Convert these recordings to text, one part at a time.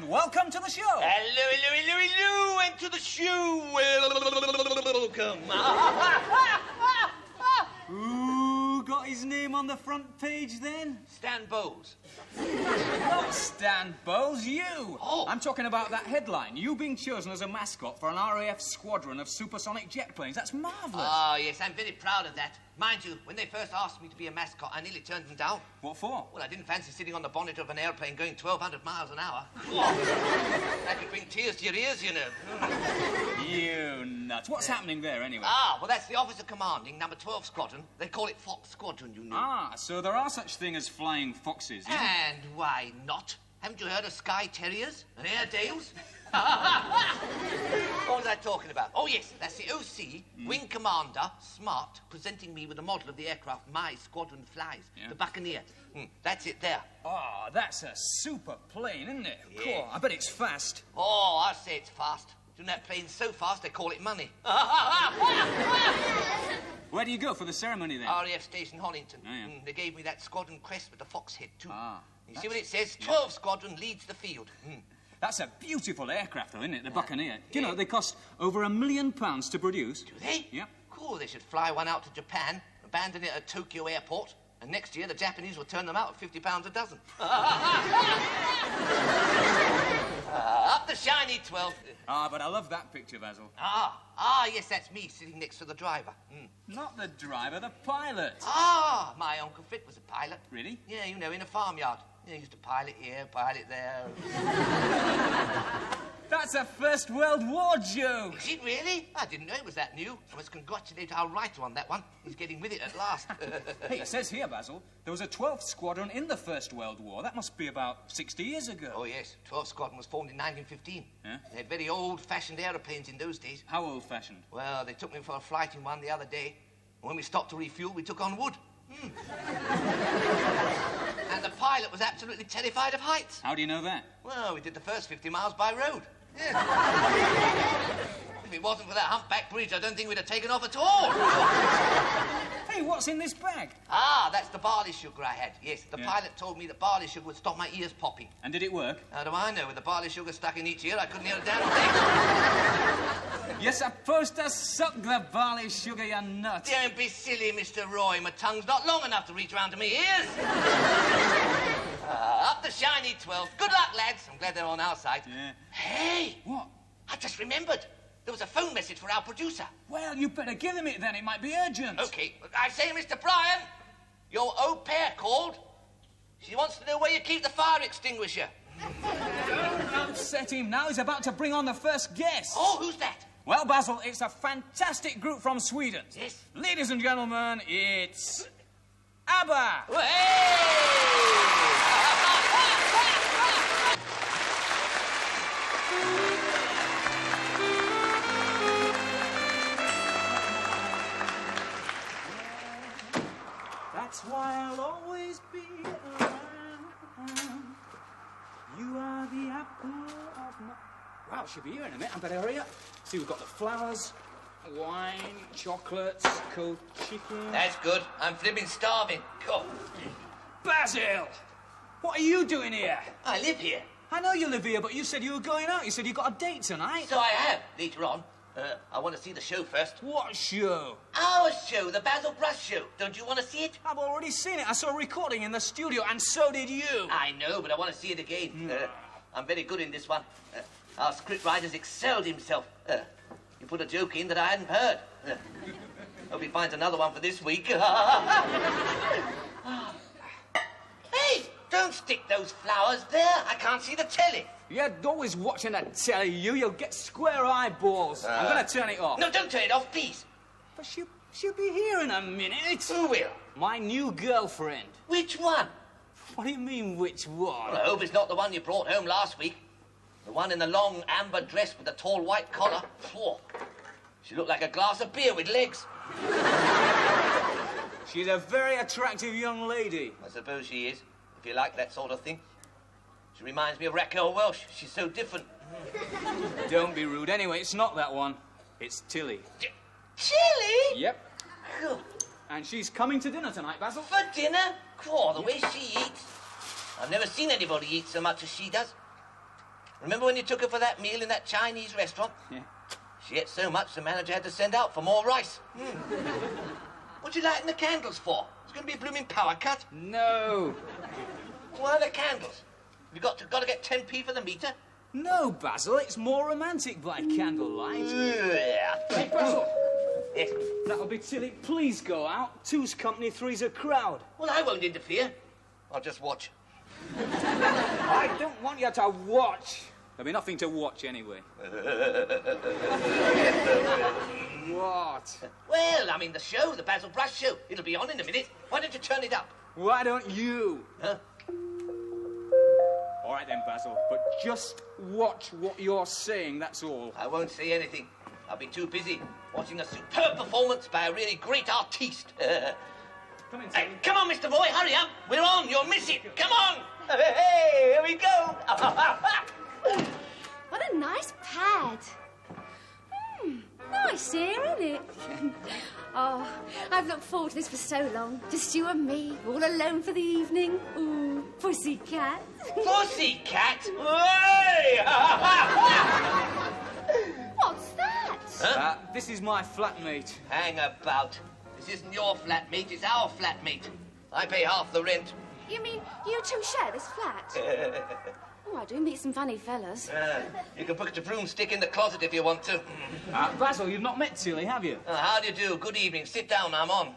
Welcome to the show. Hello, and to the show. Welcome. Who got his name on the front page then? Stan Bowles. Not Stan Bowles, you. Oh. I'm talking about that headline. You being chosen as a mascot for an RAF squadron of supersonic jet planes. That's marvellous. Oh, yes, I'm very proud of that. Mind you, when they first asked me to be a mascot, I nearly turned them down. What for? Well, I didn't fancy sitting on the bonnet of an airplane going 1,200 miles an hour. Oh, that could bring tears to your ears, you know. You nuts. What's happening there, anyway? Ah, well, that's the officer commanding number 12 Squadron. They call it Fox Squadron, you know. Ah, so there are such things as flying foxes, yeah? And why not? Haven't you heard of Skye Terriers and Airedales? What was I talking about? Oh, yes, that's the OC, Wing Commander, Smart, presenting me with a model of the aircraft my squadron flies, the Buccaneer. That's it there. Oh, that's a super plane, isn't it? Yeah. Cool. I bet it's fast. Oh, I say it's fast. Doing that plane so fast they call it money. Where do you go for the ceremony, then? RAF Station Hollington. Oh, yeah. They gave me that squadron crest with the fox head, too. Ah, you see what it says? 12 Squadron leads the field. That's a beautiful aircraft, though, isn't it? The Buccaneer. Do you know, they cost over £1 million to produce. Do they? Yep. Cool, they should fly one out to Japan, abandon it at Tokyo Airport, and next year the Japanese will turn them out at £50 a dozen. Up the shiny 12. Ah, but I love that picture, Basil. Yes, that's me sitting next to the driver. Not the driver, the pilot. My Uncle Frit was a pilot. Really? Yeah, you know, in a farmyard. You know, he used to pilot here, pilot there. That's a First World War joke. Is it really? I didn't know it was that new. I must congratulate our writer on that one. He's getting with it at last. Hey, it says here, Basil, there was a 12th Squadron in the First World War. That must be about 60 years ago. Oh, yes. 12th Squadron was formed in 1915. Yeah? They had very old-fashioned aeroplanes in those days. How old-fashioned? Well, they took me for a flight in one the other day. When we stopped to refuel, we took on wood. And the pilot was absolutely terrified of heights. How do you know that? Well, we did the first 50 miles by road. Yeah. If it wasn't for that humpback bridge, I don't think we'd have taken off at all. Hey, what's in this bag? That's the barley sugar I had. Yes, the pilot told me that barley sugar would stop my ears popping. And did it work? How do I know? With the barley sugar stuck in each ear, I couldn't hear a damn thing. You're supposed to suck the barley sugar, you nut. Don't be silly, Mr. Roy. My tongue's not long enough to reach round to me ears. Up the shiny 12. Good luck, lads. I'm glad they're on our side. Yeah. Hey! What? I just remembered. There was a phone message for our producer. Well, you better give him it then. It might be urgent. OK. I say, Mr. Bryan, your au pair called. She wants to know where you keep the fire extinguisher. Don't upset him now. He's about to bring on the first guest. Oh, who's that? Well, Basil, it's a fantastic group from Sweden. Yes. Ladies and gentlemen, it's ABBA. That's why I'll always be around. You are the apple of my... Wow, she'll be here in a minute. I better hurry up. See, we've got the flowers, wine, chocolates, cold chicken... That's good. I'm flipping starving. Go. Basil! What are you doing here? I live here. I know you live here, but you said you were going out. You said you got a date tonight. So I have, later on. I want to see the show first. What show? Our show, the Basil Brush Show. Don't you want to see it? I've already seen it. I saw a recording in the studio, and so did you. I know, but I want to see it again. I'm very good in this one. Our scriptwriter's excelled himself. He put a joke in that I hadn't heard. Hope he finds another one for this week. Hey, don't stick those flowers there. I can't see the telly. You're always watching that telly, You'll get square eyeballs. I'm going to turn it off. No, don't turn it off, please. But she'll be here in a minute. Who will? My new girlfriend. Which one? What do you mean, which one? Well, I hope it's not the one you brought home last week. The one in the long amber dress with the tall white collar. She looked like a glass of beer with legs. She's a very attractive young lady. I suppose she is, if you like that sort of thing. She reminds me of Raquel Welch. She's so different. Don't be rude. Anyway, it's not that one. It's Tilly. Tilly? Yep. Good. And she's coming to dinner tonight, Basil. For dinner? Oh, the way she eats. I've never seen anybody eat so much as she does. Remember when you took her for that meal in that Chinese restaurant? Yeah. She ate so much the manager had to send out for more rice. What you lighting the candles for? It's going to be a blooming power cut. No. Why the candles? You got to get 10p for the meter? No, Basil. It's more romantic by candlelight. Yeah. Hey, Basil. Yes. That'll be Tilly. Please go out. Two's company, three's a crowd. Well, I won't interfere. I'll just watch. I don't want you to watch. There'll be nothing to watch anyway. What? Well, I mean, the show, the Basil Brush show. It'll be on in a minute. Why don't you turn it up? Why don't you? Huh? All right then, Basil, but just watch what you're saying, that's all. I won't say anything. I'll be too busy watching a superb performance by a really great artiste. Come in, Hey, come on, Mr. Boy, hurry up. We're on, you'll miss it. Come on. Hey, here we go. What a nice pad. Nice here, isn't it? Oh, I've looked forward to this for so long. Just you and me, all alone for the evening. Ooh, pussycat. Pussycat? Hey! What's that? Huh? This is my flatmate. Hang about. This isn't your flatmate, it's our flatmate. I pay half the rent. You mean you two share this flat? Oh, I do meet some funny fellas. You can put your broomstick in the closet if you want to. Basil, you've not met Tilly, have you? How do you do? Good evening. Sit down, I'm on.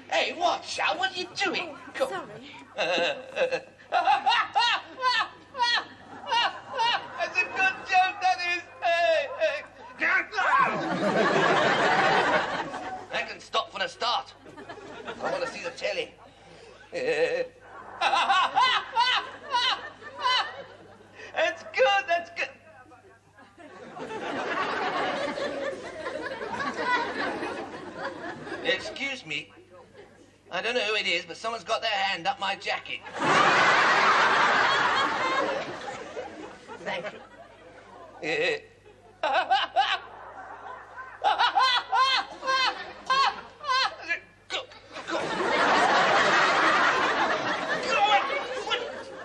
Hey, watch out. What are you doing? Oh, sorry. That's a good joke, that is. I can stop for the start. I want to see the telly. That's good, that's good. Excuse me. I don't know who it is, but someone's got their hand up my jacket. Thank you.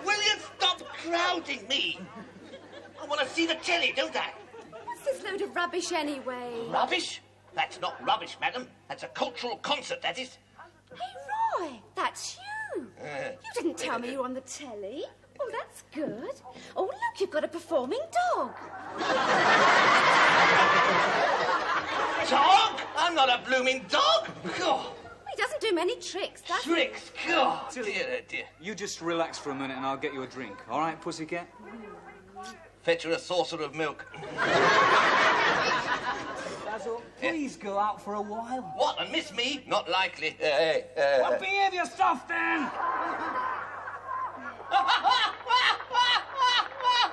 Will you stop crowding me? I want to see the telly, don't I? What's this load of rubbish anyway? Rubbish? That's not rubbish, madam. That's a cultural concert, that is. Hey, Roy, that's you. You didn't tell me you were on the telly. Oh, that's good. Oh, look, you've got a performing dog. Dog? I'm not a blooming dog. God. He doesn't do many tricks, does he? Tricks. God. Tilly. Dear, oh dear. You just relax for a minute and I'll get you a drink. All right, pussycat? Fetch her a saucer of milk. Basil, please go out for a while. What, and miss me? Not likely. Well, behave yourself then.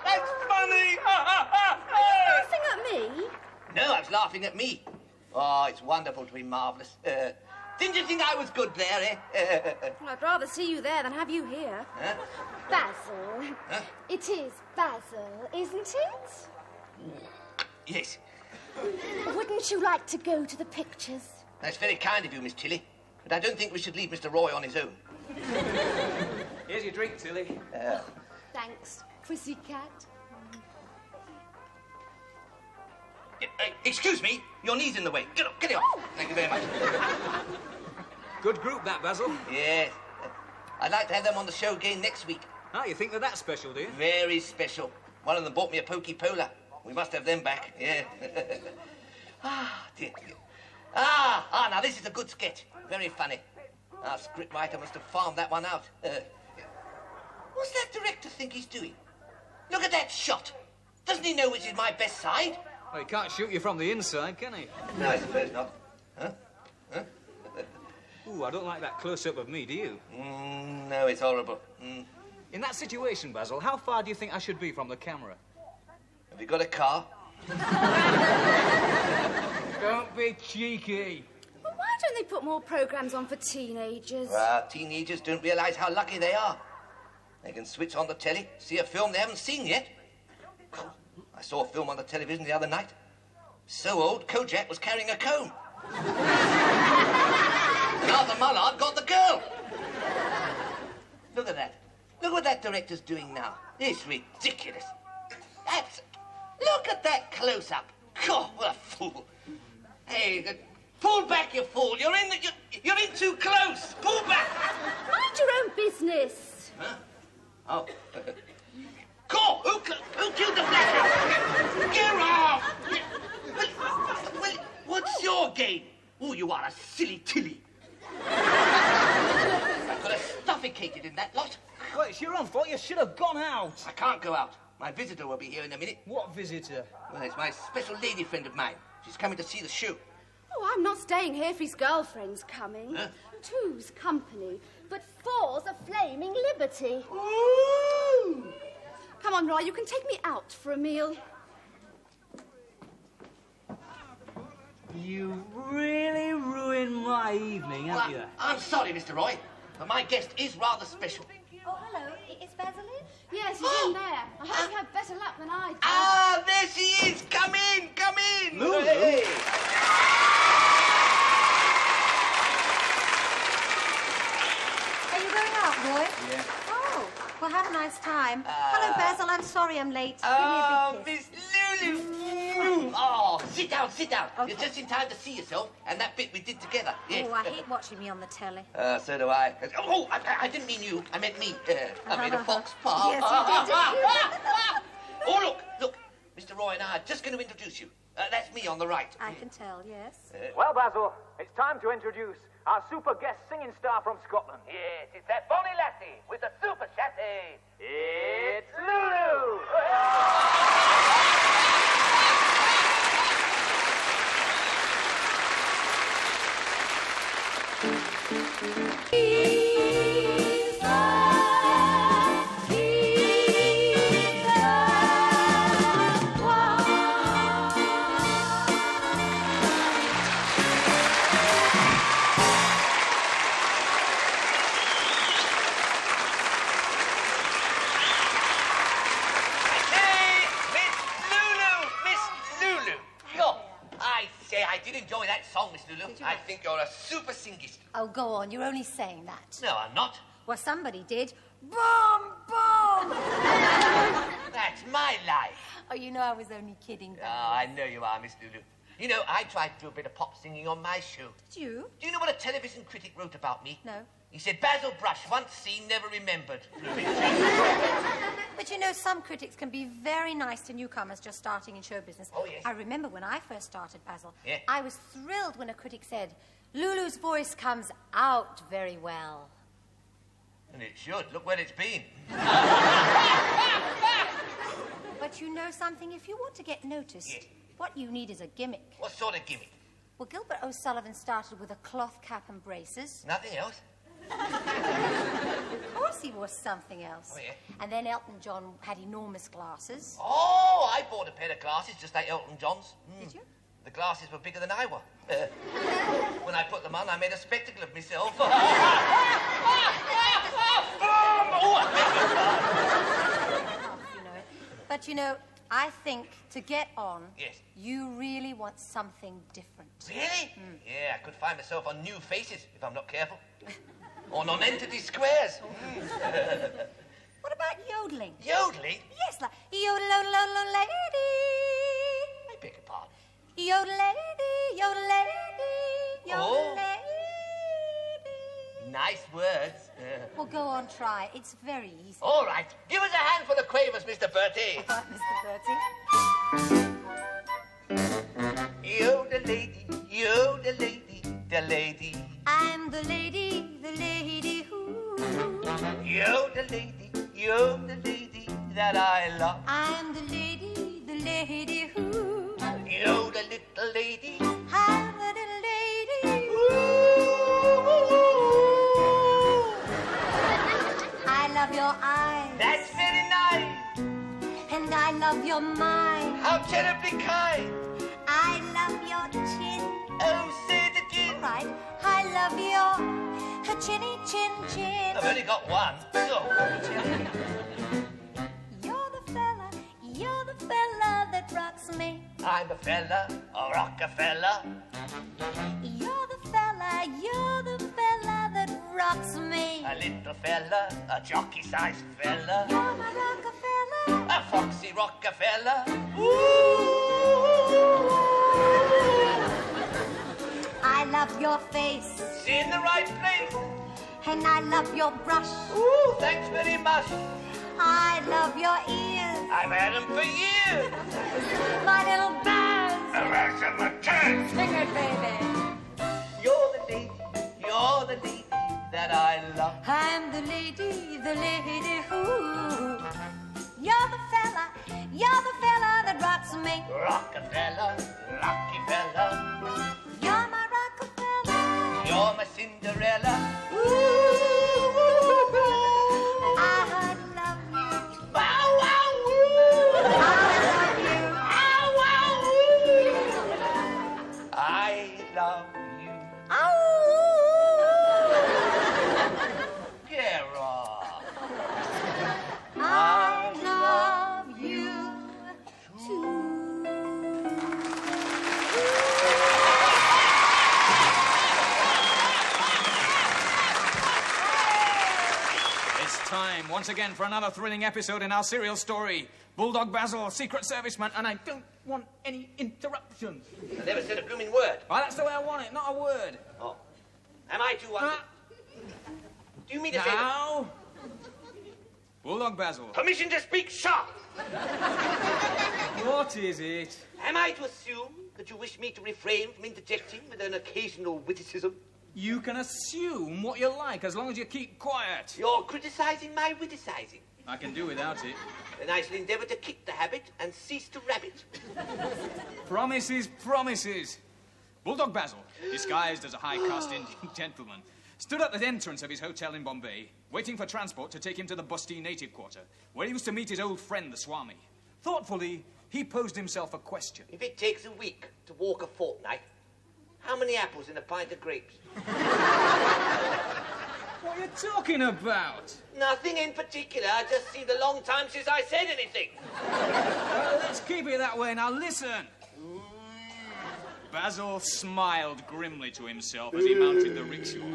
That's funny. Laughing at me? No, I was laughing at me. Oh, it's wonderful to be marvellous. Didn't you think I was good there, eh? Well, I'd rather see you there than have you here. Huh? Basil. Huh? It is Basil, isn't it? Yes. Wouldn't you like to go to the pictures? That's very kind of you, Miss Tilly. But I don't think we should leave Mr. Roy on his own. Here's your drink, Tilly. Thanks, pussycat. Excuse me, your knee's in the way. Get up, get it off. Thank you very much. Good group, that, Basil. Yes. I'd like to have them on the show again next week. Oh, you think they're that special, do you? Very special. One of them bought me a pokey polar. We must have them back, yeah. Dear. Now this is a good sketch. Very funny. Our scriptwriter must have farmed that one out. What's that director think he's doing? Look at that shot. Doesn't he know which is my best side? Well, he can't shoot you from the inside, can he? No, I suppose not. Huh? Ooh, I don't like that close-up of me, do you? No, it's horrible. In that situation, Basil, how far do you think I should be from the camera? Have you got a car? Don't be cheeky. Well, Why don't they put more programmes on for teenagers? Well, teenagers don't realise how lucky they are. They can switch on the telly, see a film they haven't seen yet. Oh, I saw a film on the television the other night. So old, Kojak was carrying a comb. And Arthur Mullard got the girl. Look at that. Look what that director's doing now. It's ridiculous. Look at that close-up. God, what a fool. Hey, pull back, you fool. You're in too close. Pull back. Mind your own business. Huh? Oh. Go! Who killed the black house? Get off! Well, what's your game? Oh, you are a silly tilly. I could have suffocated in that lot. Well, it's your own fault. You should have gone out. I can't go out. My visitor will be here in a minute. What visitor? Well, it's my special lady friend of mine. She's coming to see the show. Oh, I'm not staying here if his girlfriend's coming. Huh? Two's company, but four's a flaming liberty. Ooh! Come on, Roy, you can take me out for a meal. You really ruined my evening, haven't you? I'm sorry, Mr. Roy, but my guest is rather special. Oh, hello. Is Basil in? Yes, he's in there. I hope you had better luck than I did. Ah, there she is. Come in, come in. Lulu. Hey. Are you going out, Roy? Yeah. Oh, well, have a nice time. Hello, Basil. I'm sorry I'm late. Give me a Oh, big kiss. Miss Lulu. Oh, sit down, sit down. Okay. You're just in time to see yourself and that bit we did together. Yes. Oh, I hate watching me on the telly. So do I. Oh, I didn't mean you. I meant me. I made a fox paw. Yes, you did. Oh, look. Mr. Roy and I are just going to introduce you. That's me on the right. I can tell, yes. Well, Basil, it's time to introduce our super guest singing star from Scotland. Yes, it's that bonny lassie with the super chassis. It's Lulu! I did enjoy that song, Miss Lulu. I think you're a super singist. Oh, go on. You're only saying that. No, I'm not. Well, somebody did. Boom, boom! That's my life. Oh, you know I was only kidding. Oh, I know you are, Miss Lulu. You know, I tried to do a bit of pop singing on my show. Did you? Do you know what a television critic wrote about me? No. He said, Basil Brush, once seen, never remembered. But you know, some critics can be very nice to newcomers just starting in show business. Oh, yes. I remember when I first started, Basil. Yeah. I was thrilled when a critic said, Lulu's voice comes out very well. And it should. Look where it's been. But you know something? If you want to get noticed, Yeah. what you need is a gimmick. What sort of gimmick? Well, Gilbert O'Sullivan started with a cloth cap and braces. Nothing else? Of course he wore something else. Oh, yeah? And then Elton John had enormous glasses. Oh, I bought a pair of glasses just like Elton John's. Did you? The glasses were bigger than I were. When I put them on, I made a spectacle of myself. You know it. But you know, I think to get on, Yes. you really want something different. Really? Yeah, I could find myself on New Faces if I'm not careful. Or non-entity squares. What about yodeling? Yodeling? Yes, like yodel, lady. I beg your pardon. Yodel, lady, yodel, lady, yodel, Oh. lady. Nice words. Well, go on, try. It's very easy. All right. Give us a hand for the quavers, Mr. Bertie. Right, Mr. Bertie. You're the lady, you're the lady, the lady. I'm the lady who. You're the lady that I love. I'm the lady who. You're the little lady. I'm the little lady. I love your eyes. That's very nice. And I love your mind. How terribly kind. I love your chin. Oh, say it again. Right. a chinny chin chin. I've only got one. Oh. You're the fella that rocks me. I'm a fella, a Rockefeller. You're the fella that rocks me. A little fella, a jockey-sized fella. You're my Rockefeller. A foxy Rockefeller. I love your face. It's in the right place. And I love your brush. Ooh, thanks very much. I love your ears. I've had them for years. My little birds. Sing it, baby. You're the lady that I love. I'm the lady who. You're the fella that rocks me. Rockefeller, lucky fella. You're my Rockefeller. You're my Cinderella. I love you. Bow wow woo. I love you. Bow wow woo. I love you. Ow. Get off. I love you too. It's time once again for another thrilling episode in our serial story. Bulldog Basil, Secret Serviceman, and I don't want any interruptions. I never said a blooming word. Oh, that's the way I want it, not a word. Oh. Am I too wanted? Do you mean to say that? Now, Bulldog Basil, Permission to speak sharp. what is it? Am I to assume that you wish me to refrain from interjecting with an occasional witticism? You can assume what you like as long as you keep quiet. You're criticizing my witticizing. I can do without it. Then I shall endeavour to kick the habit and cease to rabbit. Promises, promises. Bulldog Basil, disguised as a high-caste Indian gentleman, stood at the entrance of his hotel in Bombay, waiting for transport to take him to the Basti native quarter, where he was to meet his old friend, the Swami. Thoughtfully, he posed himself a question. If it takes a week to walk a fortnight, how many apples in a pint of grapes? What are you talking about? Nothing in particular. I just seemed a long time since I said anything. Well, let's keep it that way. Now, listen. Basil smiled grimly to himself as he mounted the rickshaw.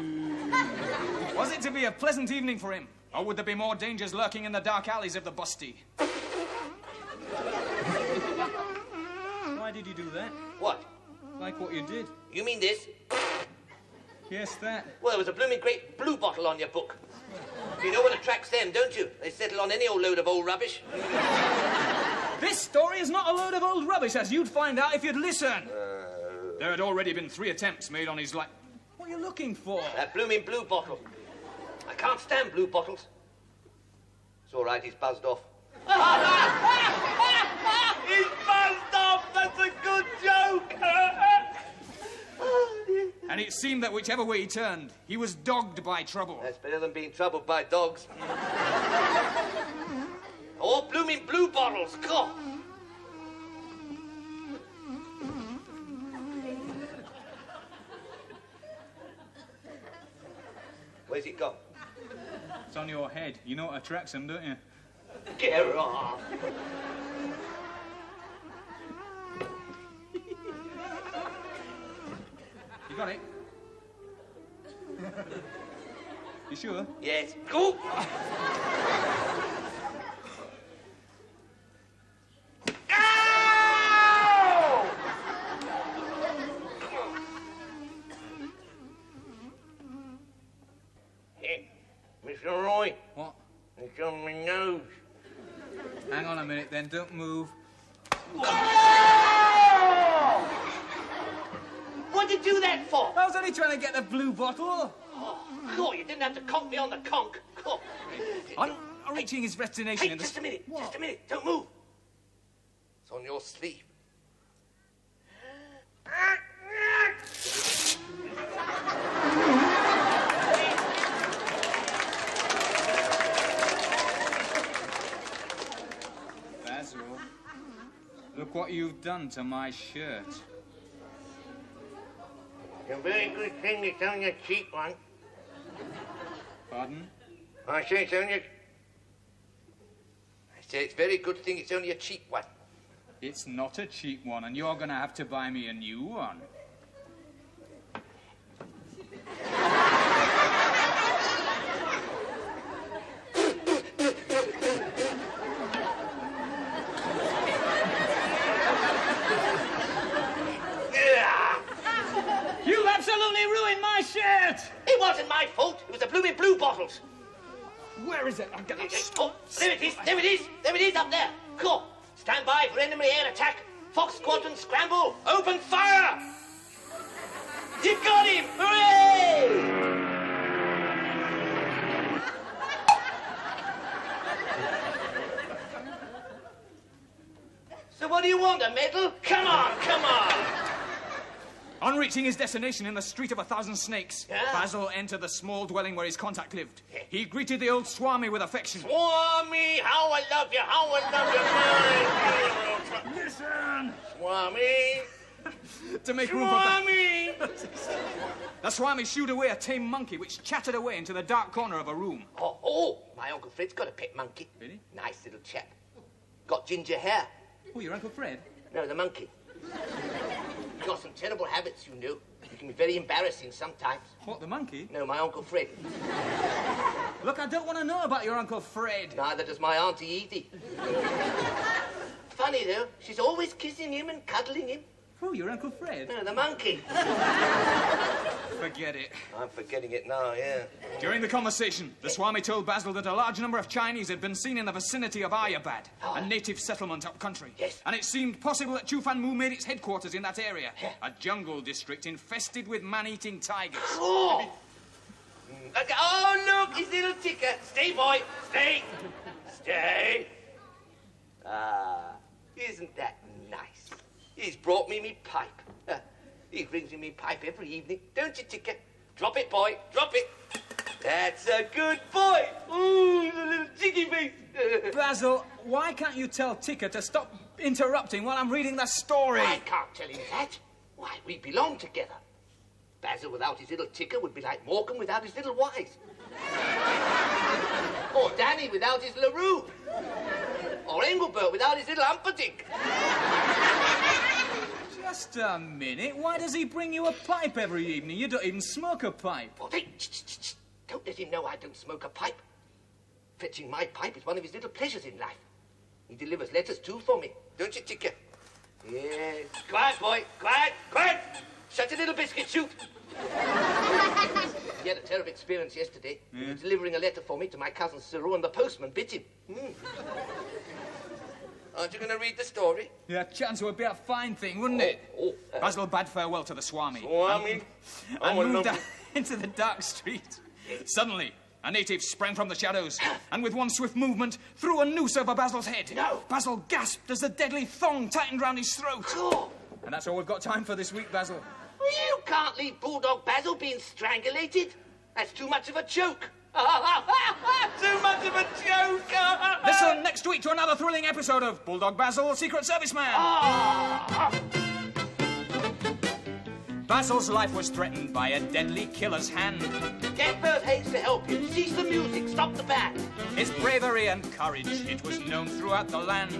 Was it to be a pleasant evening for him, or would there be more dangers lurking in the dark alleys of the Basti? Why did you do that? What? Like what you did? You mean this? Yes, that. Well, there was a blooming great blue bottle on your book. You know what attracts them, don't you? They settle on any old load of old rubbish. This story is not a load of old rubbish, as you'd find out if you'd listen. There had already been 3 attempts made on his life. What are you looking for? That blooming blue bottle. I can't stand blue bottles. It's all right, he's buzzed off. He's buzzed off! That's a good joke! And it seemed that whichever way he turned, he was dogged by trouble. That's better than being troubled by dogs. All blooming blue bottles, God! Where's it gone? It's on your head. You know what attracts him, don't you? Get off! You got it? You sure? Yes. Go! Hey, Mr. Roy. What? It's on my nose. Hang on a minute, then. Don't move. What'd you do that for? I was only trying to get the blue bottle. Oh, God, you didn't have to conk me on the conk. God. I'm reaching his destination Hey, in the... just a minute. Just a minute. Don't move. It's on your sleeve. Basil, look what you've done to my shirt. It's a very good thing it's on your cheek, one. Pardon? I say it's very good thing it's only a cheap one. It's not a cheap one, and you're going to have to buy me a new one. You absolutely ruined my shirt! It wasn't my fault. It was the blooming blue bottles. Where is it? I'm gonna... Oh, there it is. There it is. There it is up there. Cool. Stand by for enemy air attack. Fox Squadron scramble. Open fire. You've got him. Hooray! So what do you want, a medal? Come on, come on. On reaching his destination in the Street of 1,000 Snakes, Yeah? Basil entered the small dwelling where his contact lived. He greeted the old Swami with affection. Swami, how I love you, how I love you. Listen! Swami. To make room for... Swami. The Swami shooed away a tame monkey which chattered away into the dark corner of a room. Oh, my Uncle Fred's got a pet monkey. Really? Nice little chap. Got ginger hair. Oh, your Uncle Fred? No, the monkey. He's got some terrible habits, you know. He can be very embarrassing sometimes. What, the monkey? No, my Uncle Fred. Look, I don't want to know about your Uncle Fred. Neither does my Auntie Edie. Funny, though. She's always kissing him and cuddling him. Oh, your Uncle Fred? No, the monkey. Forget it. I'm forgetting it now, yeah. During the conversation, the Swami told Basil that a large number of Chinese had been seen in the vicinity of Ayabad, a native settlement up country. Yes. And it seemed possible that Chufan-Mu made its headquarters in that area, a jungle district infested with man-eating tigers. Oh! Okay. Oh, look, his little ticker. Stay, boy. Stay. Stay. Ah, isn't that nice? He's brought me pipe. He brings me pipe every evening. Don't you, Ticker? Drop it, boy. Drop it. That's a good boy. Ooh, the little jiggy face. Basil, why can't you tell Ticker to stop interrupting while I'm reading the story? I can't tell him that. Why, we belong together. Basil without his little Ticker would be like Morecambe without his little Wise. Or Danny without his LaRue. Or Engelbert without his little Humperdinck. Just a minute. Why does he bring you a pipe every evening? You don't even smoke a pipe. Oh, hey, don't let him know I don't smoke a pipe. Fetching my pipe is one of his little pleasures in life. He delivers letters, too, for me. Don't you, Ticker? Yes. Quiet, boy. Quiet. Quiet. Shut your little biscuit chute. He had a terrible experience yesterday. He was delivering a letter for me to my cousin Cyril, and the postman bit him. Aren't you going to read the story? Yeah, chance would be a fine thing, wouldn't it? Basil bade farewell to the Swami. Swami? And moved out into the dark street. Suddenly, a native sprang from the shadows and with one swift movement threw a noose over Basil's head. No! Basil gasped as the deadly thong tightened round his throat. Oh. And that's all we've got time for this week, Basil. You can't leave Bulldog Basil being strangulated. That's too much of a joke. Too much of a joke. Listen next week to another thrilling episode of Bulldog Basil, Secret Service Man. Basil's life was threatened by a deadly killer's hand. Get Bert Hayes to help him. Cease the music. Stop the band. His bravery and courage, it was known throughout the land.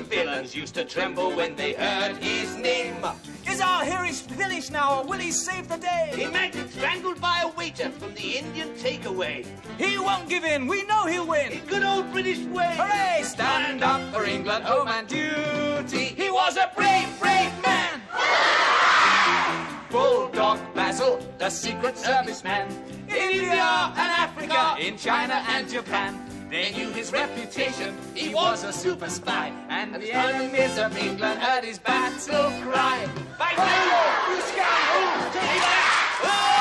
Villains used to tremble when they heard his name. Is our hero finished now, or will he save the day? Imagine strangled by a waiter from the Indian takeaway. He won't give in, we know he'll win. In good old British way. Hooray! Stand up for England, home and duty. He was a brave, brave man. Bulldog Basil, the Secret Service man. In India and Africa, in China and Japan. They knew his reputation, he was a super spy. And the enemies of England heard his battle cry. By Lulu, you scoundrel, take that!